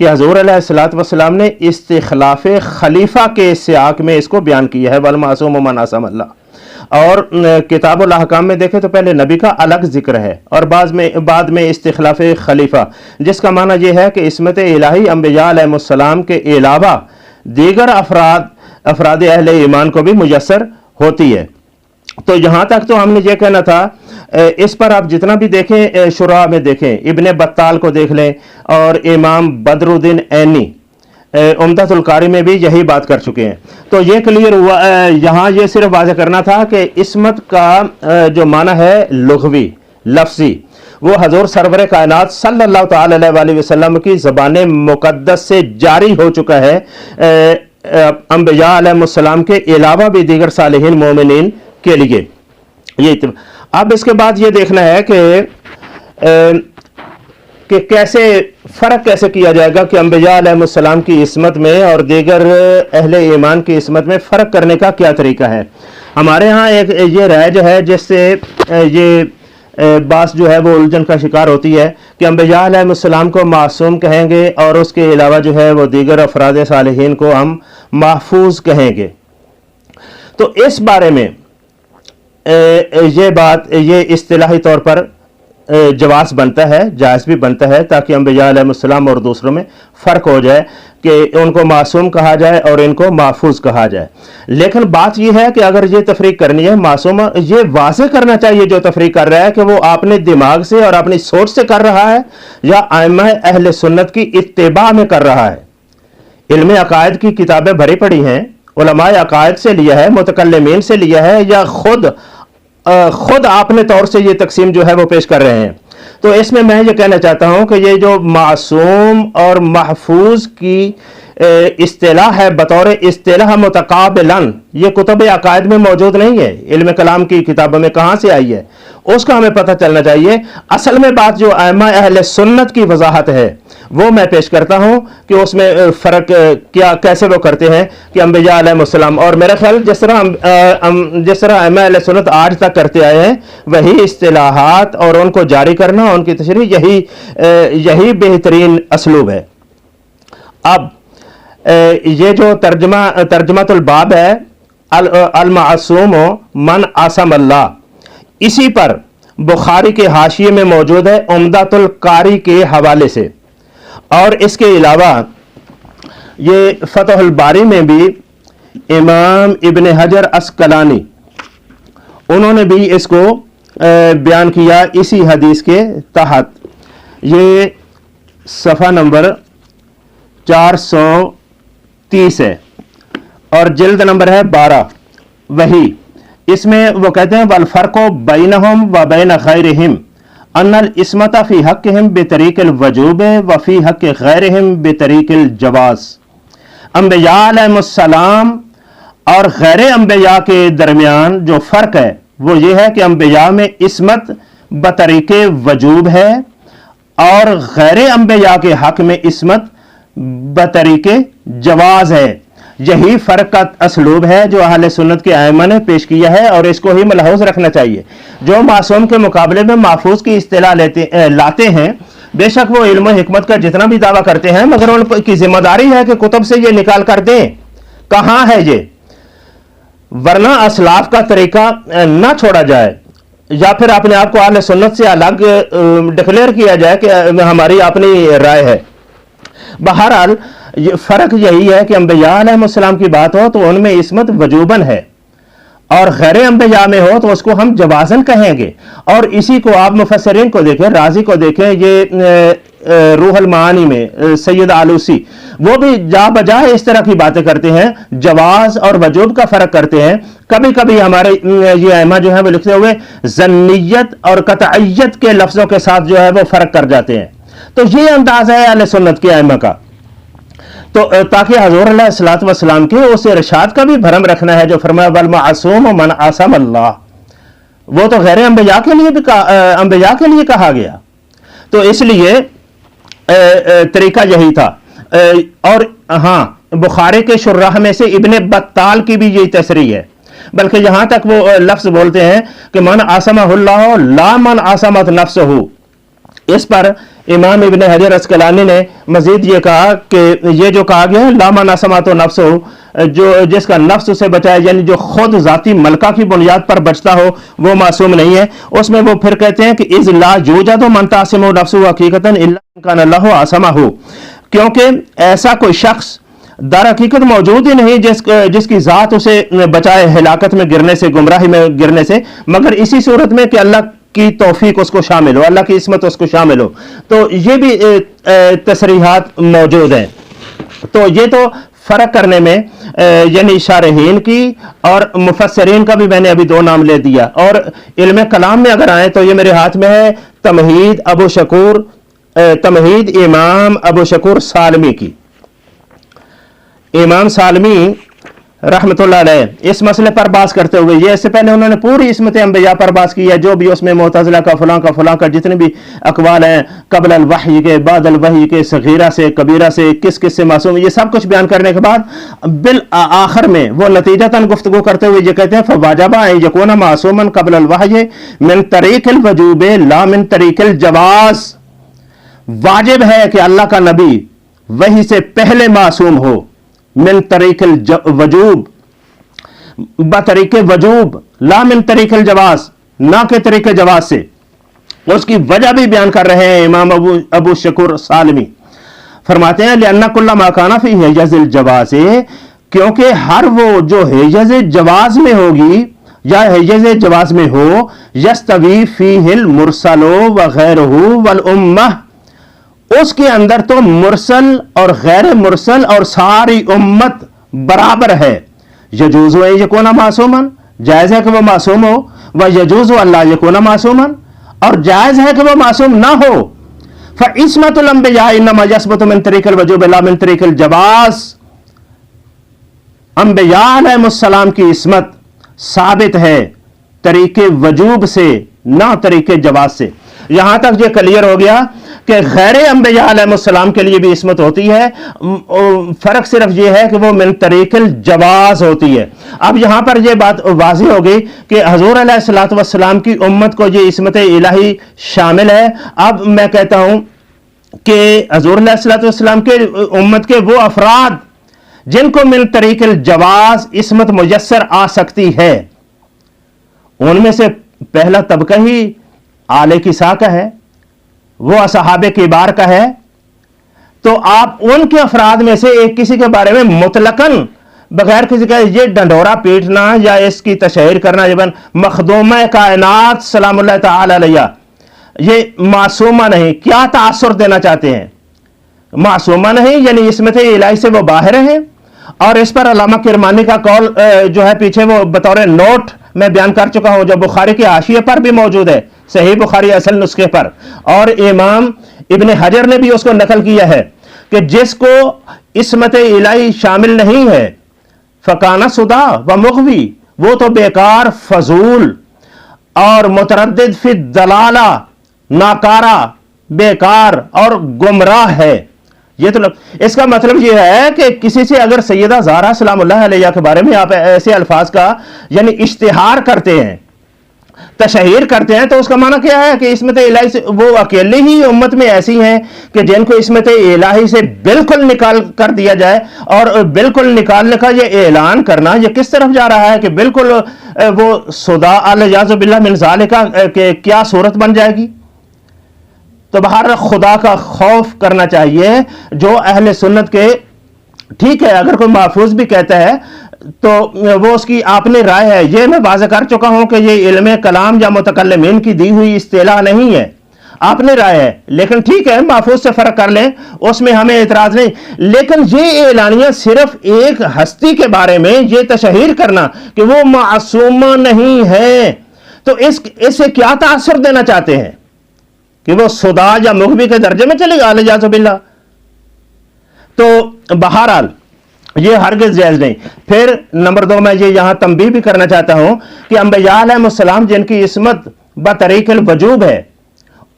کہ حضور علیہ الصلوۃ والسلام نے استخلاف خلیفہ کے سیاق میں اس کو بیان کیا ہے، والمعصوم من عصم اللہ۔ اور کتاب الاحکام میں دیکھیں تو پہلے نبی کا الگ ذکر ہے اور بعد میں استخلاف خلیفہ، جس کا معنی یہ ہے کہ عصمت الہی انبیاء علیہ السلام کے علاوہ دیگر افراد اہل ایمان کو بھی میسر ہوتی ہے۔ تو یہاں تک تو ہم نے یہ کہنا تھا، اس پر آپ جتنا بھی دیکھیں شرح میں دیکھیں، ابن بطال کو دیکھ لیں اور امام بدر الدین عینی عمدۃ القاری میں بھی یہی بات کر چکے ہیں۔ تو یہ کلیئر ہوا، یہاں یہ صرف واضح کرنا تھا کہ عصمت کا جو معنی ہے لغوی لفظی، وہ حضور سرور کائنات صلی اللہ تعالی علیہ وآلہ وسلم کی زبان مقدس سے جاری ہو چکا ہے، انبیاء علیہ السلام کے علاوہ بھی دیگر صالحین مومنین کے لیے۔ اب اس کے بعد یہ دیکھنا ہے کہ کیسے فرق کیسے کیا جائے گا کہ انبیاء علیہ السلام کی عصمت میں اور دیگر اہل ایمان کی عصمت میں فرق کرنے کا کیا طریقہ ہے۔ ہمارے ہاں ایک یہ رائج ہے جس سے یہ بات جو ہے وہ الجھن کا شکار ہوتی ہے کہ انبیاء علیہ السلام کو معصوم کہیں گے اور اس کے علاوہ جو ہے وہ دیگر افراد صالحین کو ہم محفوظ کہیں گے۔ تو اس بارے میں یہ اصطلاحی طور پر جواز بنتا ہے، جائز بھی بنتا ہے، تاکہ انبیاء علیہ السلام اور دوسروں میں فرق ہو جائے کہ ان کو معصوم کہا جائے اور ان کو محفوظ کہا جائے۔ لیکن بات یہ ہے کہ اگر یہ تفریق کرنی ہے، معصوم یہ واضح کرنا چاہیے جو تفریق کر رہا ہے کہ وہ اپنے دماغ سے اور اپنی سوچ سے کر رہا ہے یا ائمہ اہل سنت کی اتباع میں کر رہا ہے۔ علم عقائد کی کتابیں بھری پڑی ہیں، علماء عقائد سے لیا ہے، متکلمین سے لیا ہے، یا خود اپنے طور سے یہ تقسیم جو ہے وہ پیش کر رہے ہیں۔ تو اس میں یہ کہنا چاہتا ہوں کہ یہ جو معصوم اور محفوظ کی اصطلاح ہے بطور اصطلاح متقابلاً، یہ کتب عقائد میں موجود نہیں ہے، علم کلام کی کتابوں میں کہاں سے آئی ہے، اس کا ہمیں پتہ چلنا چاہیے۔ اصل میں بات جو ائمہ اہل سنت کی وضاحت ہے وہ میں پیش کرتا ہوں کہ اس میں فرق کیسے وہ کرتے ہیں کہ انبیاء علیہ السلام، اور میرا خیال جس طرح ائمہ اہل سنت آج تک کرتے آئے ہیں وہی اصطلاحات اور ان کو جاری کرنا، ان کی تشریح، یہی بہترین اسلوب ہے۔ اب یہ جو ترجمۃ الباب ہے، المعصوم من عصم اللہ، اسی پر بخاری کے حاشیے میں موجود ہے عمدۃ القاری کے حوالے سے، اور اس کے علاوہ یہ فتح الباری میں بھی امام ابن حجر عسقلانی انہوں نے بھی اس کو بیان کیا اسی حدیث کے تحت۔ یہ صفحہ نمبر 430 ہے اور جلد نمبر ہے 12 وہی۔ اس میں وہ کہتے ہیں والفرق بینہم و بین غیرہم ان العصمت فی حقہم بطریق الوجوب و فی حق غیرہم بطریق الجواز۔ انبیاء علیہ السلام اور غیر انبیاء کے درمیان جو فرق ہے وہ یہ ہے کہ انبیاء میں عصمت بطریق وجوب ہے اور غیر انبیاء کے حق میں عصمت بطریق جواز ہے۔ یہی فرق کا اسلوب ہے جو اہل سنت کے ائمہ نے پیش کیا ہے، اور اس کو ہی ملحوظ رکھنا چاہیے۔ جو معصوم کے مقابلے میں محفوظ کی اصطلاح لاتے ہیں، بے شک وہ علم و حکمت کا جتنا بھی دعویٰ کرتے ہیں، مگر ان کی ذمہ داری ہے کہ کتب سے یہ نکال کر دیں کہاں ہے یہ، ورنہ اسلاف کا طریقہ نہ چھوڑا جائے یا پھر اپنے آپ کو اہل سنت سے الگ ڈکلیئر کیا جائے کہ ہماری اپنی رائے ہے۔ بہرحال فرق یہی ہے کہ انبیاء علیہ السلام کی بات ہو تو ان میں عصمت وجوباً ہے، اور غیر انبیاء میں ہو تو اس کو ہم جوازن کہیں گے۔ اور اسی کو آپ مفسرین کو دیکھیں، رازی کو دیکھیں، یہ روح المعانی میں سید آلوسی وہ بھی جا بجا اس طرح کی باتیں کرتے ہیں، جواز اور وجوب کا فرق کرتے ہیں۔ کبھی کبھی ہمارے یہ ائمہ جو ہیں وہ لکھتے ہوئے ظنیت اور قطعیت کے لفظوں کے ساتھ جو ہے وہ فرق کر جاتے ہیں۔ تو یہ انداز ہے اہل سنت کے ائمہ کا، تو تاکہ حضور علیہ الصلوۃ والسلام کے اس ارشاد کا بھی بھرم رکھنا ہے جو فرمایا والمعصوم من عصم اللہ، وہ تو غیر انبیاء کے لیے بھی انبیاء کے لیے کہا گیا۔ تو اس لیے طریقہ یہی تھا۔ اور ہاں، بخاری کے شراح میں سے ابن بطال کی بھی یہی تصریح ہے، بلکہ یہاں تک وہ لفظ بولتے ہیں کہ من عصمہ اللہ لا من عصمت نفسہ، اس پر امام ابن حجر اسقلانی نے مزید یہ کہا کہ یہ جو کہا گیا ہے لا من اسمۃ نفس ہو، جو جس کا نفس اسے بچائے، یعنی جو خود ذاتی ملکہ کی بنیاد پر بچتا ہو وہ معصوم نہیں ہے۔ اس میں وہ پھر کہتے ہیں کہ اذ لا یوجد من تعصم نفسہ حقیقتا الا ان کان اللہ عصمہ، کیونکہ ایسا کوئی شخص در حقیقت موجود ہی نہیں جس کی ذات اسے بچائے ہلاکت میں گرنے سے، گمراہی میں گرنے سے، مگر اسی صورت میں کہ اللہ کی توفیق اس کو شامل ہو، اللہ کی عصمت اس کو شامل ہو۔ تو یہ بھی تصریحات موجود ہیں۔ تو یہ تو فرق کرنے میں یعنی شارحین کی اور مفسرین کا بھی میں نے ابھی دو نام لے دیا، اور علم کلام میں اگر آئیں تو یہ میرے ہاتھ میں ہے تمہید امام ابو شکور سالمی کی۔ امام سالمی رحمۃ اللہ علیہ اس مسئلے پر بحث کرتے ہوئے، یہ اس سے پہلے انہوں نے پوری عصمت انبیاء پر بحث کی ہے، جو بھی اس میں معتزلہ کا فلاں کا جتنے بھی اقوال ہیں، قبل الوحی کے، بعد الوحی کے، صغیرہ سے، کبیرہ سے، کس سے معصوم، یہ سب کچھ بیان کرنے کے بعد بالآخر میں وہ نتیجتاً گفتگو کرتے ہوئے یہ کہتے ہیں فواجب ان یکون معصوما قبل الوحی من طریق الوجوب لا من طریق الجواز، واجب ہے کہ اللہ کا نبی وحی سے پہلے معصوم ہو، من طریق الوجوب، بطریق وجوب، لا من طریق الجواز، نہ کہ طریق جواز سے۔ اس کی وجہ بھی بیان کر رہے ہیں امام ابو شکور سالمی، فرماتے ہیں لأن کل ما کان فی حیز الجواز، کیونکہ ہر وہ جو حیز جواز میں ہوگی یا حیز جواز میں ہو، یستوی فیہ المرسل وغیرہ والامہ، اس کے اندر تو مرسل اور غیر مرسل اور ساری امت برابر ہے۔ یجوز ان یکون معصوما، جائز ہے کہ وہ معصوم ہو، ویجوز اللہ یکون معصوما، اور جائز ہے کہ وہ معصوم نہ ہو۔ فعصمت الانبیاء انما یثبت من طریق الوجوب لا من طریق الجواز، انبیاء علیہ السلام کی عصمت ثابت ہے طریق وجوب سے، نہ طریق جواز سے۔ یہاں تک یہ کلیئر ہو گیا کہ غیر انبیاء علیہ السلام کے لیے بھی عصمت ہوتی ہے، فرق صرف یہ ہے کہ وہ من طریق الجواز ہوتی ہے۔ اب یہاں پر یہ بات واضح ہو گئی کہ حضور علیہ السلام کی امت کو یہ عصمت الہی شامل ہے۔ اب میں کہتا ہوں کہ حضور علیہ السلام کے امت کے وہ افراد جن کو من طریق الجواز عصمت میسر آ سکتی ہے، ان میں سے پہلا طبقہ ہی آل کسا کا ہے، وہ اصحاب کبار کا ہے۔ تو آپ ان کے افراد میں سے ایک کسی کے بارے میں مطلقاً بغیر کسی کا یہ ڈنڈورا پیٹنا یا اس کی تشہیر کرنا، مخدومہ کائنات سلام اللہ تعالی علیہ یہ معصومہ نہیں، کیا تاثر دینا چاہتے ہیں؟ معصومہ نہیں یعنی عصمت الہی سے وہ باہر ہیں، اور اس پر علامہ کرمانی کا قول جو ہے پیچھے وہ بطور نوٹ میں بیان کر چکا ہوں، جو بخاری کے حاشیے پر بھی موجود ہے، صحیح بخاری اصل نسخے پر، اور امام ابن حجر نے بھی اس کو نقل کیا ہے کہ جس کو عصمت الہی شامل نہیں ہے فکانہ صدا و مغوی، وہ تو بیکار، فضول اور متردد فی الدلالہ، ناکارہ، بیکار اور گمراہ ہے۔ یہ تو اس کا مطلب یہ ہے کہ کسی سے اگر سیدہ زہرا سلام اللہ علیہ کے بارے میں آپ ایسے الفاظ کا یعنی اشتہار کرتے ہیں، تشہیر کرتے ہیں، تو اس کا معنی کیا ہے کہ عصمت الہی سے وہ اکیلے ہی امت میں ایسی ہیں کہ جن کو عصمت الہی سے بالکل نکال کر دیا جائے، اور بالکل نکالنے کا یہ اعلان کرنا یہ کس طرف جا رہا ہے کہ بالکل وہ صدا الیاذ باللہ من ذالک کہ کیا صورت بن جائے گی۔ تو بہر خدا کا خوف کرنا چاہیے جو اہل سنت کے، ٹھیک ہے اگر کوئی محفوظ بھی کہتا ہے تو وہ اس کی اپنی رائے ہے، یہ میں واضح کر چکا ہوں کہ یہ علم کلام یا متکلمین کی دی ہوئی اصطلاح نہیں ہے، اپنی رائے ہے، لیکن ٹھیک ہے محفوظ سے فرق کر لیں، اس میں ہمیں اعتراض نہیں، لیکن یہ اعلانیہ صرف ایک ہستی کے بارے میں یہ تشہیر کرنا کہ وہ معصومہ نہیں ہے، تو اس سے کیا تاثر دینا چاہتے ہیں کہ وہ صدا یا مغوی کے درجے میں چلے گا الیاذ باللہ؟ تو بہرحال یہ ہرگز جائز نہیں۔ پھر نمبر 2 میں یہ یہاں تنبیہ بھی کرنا چاہتا ہوں کہ انبیاء علیہ السلام جن کی عصمت بطریق الوجوب ہے،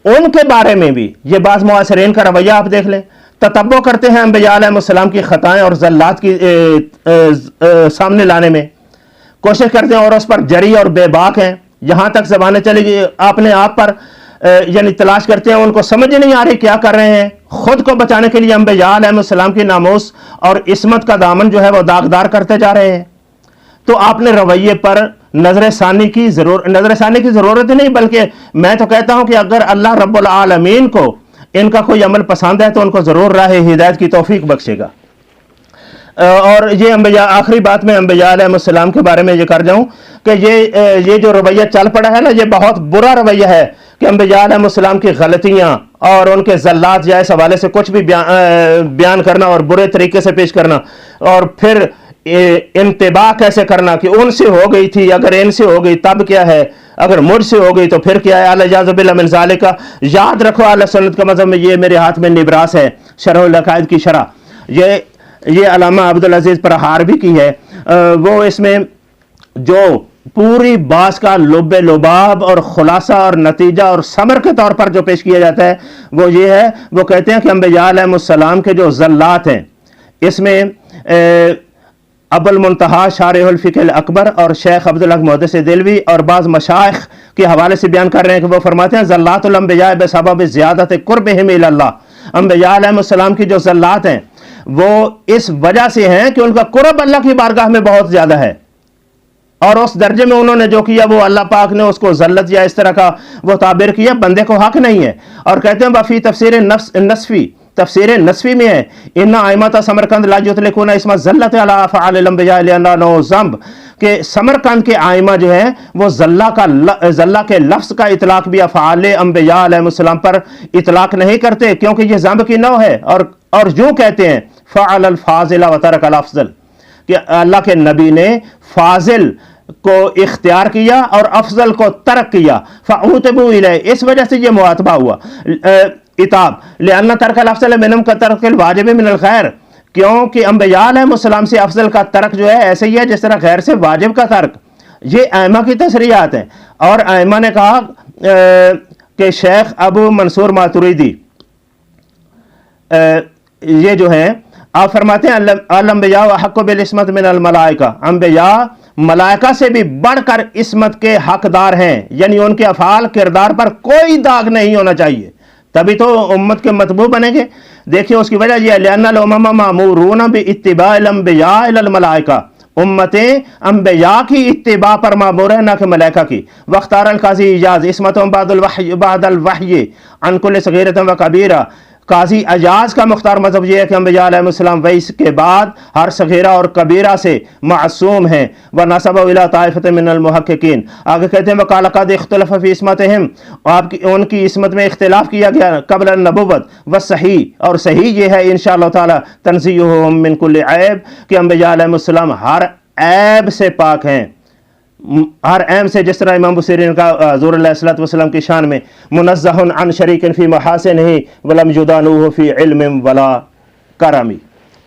ان کے بارے میں بھی یہ بعض معاصرین کا رویہ آپ دیکھ لیں، تتبع کرتے ہیں انبیاء علیہ السلام کی خطائیں اور زلات کی سامنے لانے میں کوشش کرتے ہیں، اور اس پر جری اور بے باک ہیں، یہاں تک زبانیں چلی گئی اپنے آپ پر یعنی تلاش کرتے ہیں، ان کو سمجھ نہیں آ رہی کیا کر رہے ہیں. خود کو بچانے کے لیے انبیاء علیہ السلام کی ناموس اور عصمت کا دامن جو ہے وہ داغدار کرتے جا رہے ہیں. تو آپ نے رویے پر نظر ثانی کی ضرورت نہیں، بلکہ میں تو کہتا ہوں کہ اگر اللہ رب العالمین کو ان کا کوئی عمل پسند ہے تو ان کو ضرور راہ ہدایت کی توفیق بخشے گا. اور یہ انبیاء، آخری بات میں انبیاء علیہ السلام کے بارے میں یہ کر جاؤں کہ یہ جو رویہ چل پڑا ہے نا، یہ بہت برا رویہ ہے کہ انبیاء علیہ السلام کی غلطیاں اور ان کے زلات یا اس حوالے سے کچھ بھی بیان کرنا اور برے طریقے سے پیش کرنا، اور پھر انتباہ کیسے کرنا کہ ان سے ہو گئی تھی، اگر ان سے ہو گئی تب کیا ہے، اگر مجھ سے ہو گئی تو پھر کیا ہے. الیاذ باللہ من ذالک. یاد رکھو اہل سنت کا مذہب میں، یہ میرے ہاتھ میں نبراس ہے، شرح العقائد کی شرح، یہ علامہ عبدالعزیز پرہار بھی کی ہے. وہ اس میں جو پوری باس کا لب لباب اور خلاصہ اور نتیجہ اور ثمر کے طور پر جو پیش کیا جاتا ہے وہ یہ ہے. وہ کہتے ہیں کہ انبیاء علیہ السلام کے جو زلات ہیں، اس میں ابو المنتہا شارح الفقہ الاکبر اور شیخ عبدالحق محدث دہلوی اور بعض مشائخ کے حوالے سے بیان کر رہے ہیں کہ وہ فرماتے ہیں زلات الانبیاء بسبب زیادت قربہم الی اللہ. انبیاء علیہ السلام کی جو زلات ہیں وہ اس وجہ سے ہیں کہ ان کا قرب اللہ کی بارگاہ میں بہت زیادہ ہے، اور اس درجے میں انہوں نے جو کیا وہ اللہ پاک نے اس کو ذلت یا اس طرح کا وہ تعبیر کیا، بندے کو حق نہیں ہے. اور کہتے ہیں وفی تفسیر نصفی میں ہے ان ائمۃ سمرقند لا یطلقون اسم ذلت علی افعال الانبیاء لانه ذنب، کہ سمرقند کے ائمہ جو ہیں وہ ذلہ کے لفظ کا اطلاق بھی افعال انبیاء علیہ السلام پر اطلاق نہیں کرتے، کیونکہ یہ ذنب کی نوع ہے. اور جو کہتے ہیں فعل الفاضل وترک الافضل، کہ اللہ کے نبی نے فاضل کو اختیار کیا اور افضل کو ترک کیا. فعوتبوا الیہ، اس وجہ سے یہ معاتبہ ہوا، عتاب. لأن ترک الافضل منہم کا ترک الواجب من الخیر، کیونکہ انبیاء علیہ السلام سے افضل کا ترک جو ہے ایسے ہی ہے جس طرح غیر سے واجب کا ترک. یہ ائمہ کی تصریحات ہیں. اور ائمہ نے کہا کہ شیخ ابو منصور ماتریدی یہ جو ہے، آپ فرماتے ہیں الانبیاء احق بالعصمت من الملائکہ، انبیاء ملائکہ سے بھی بڑھ کر عصمت کے حقدار ہیں، یعنی ان کے افعال کردار پر کوئی داغ نہیں ہونا چاہیے، تبھی تو امت کے متبوع بنیں گے. دیکھیے اس کی وجہ یہ ہے لأن الامم مامورون باتباع الانبیاء الی الملائکہ، امتیں انبیاء کی اتباع پر مامور ہیں نہ کہ ملائکہ کی. واختار القاضی ایاز عصمتهم بعد الوحی عن کل صغیرۃ و کبیرہ، قاضی ایاز کا مختار مذہب یہ ہے کہ انبیاء علیہ السلام وحی کے بعد ہر صغیرہ اور کبیرہ سے معصوم ہیں. وَنَسَبَ إِلَىٰ طَائِفَةٍ مِّنَ الْمُحَقِّقِينَ، آگے کہتے ہیں وَقَالَ قَدْ اخْتَلَفَ فِي عِصْمَتِهِمْ، ان کی عصمت میں اختلاف کیا گیا قبل النبوت. والصحیح، اور صحیح یہ ہے انشاءاللہ تعالی تنزیہہم من کل عیب، کہ انبیاء علیہ السلام ہر عیب سے پاک ہیں، ہر عیب سے، جس طرح امام بصیری کا حضور علیہ الصلوۃ والسلام کی شان میں منزہ عن شریک فی محاسنہ ولم یدانوہ فی علم ولا کرم.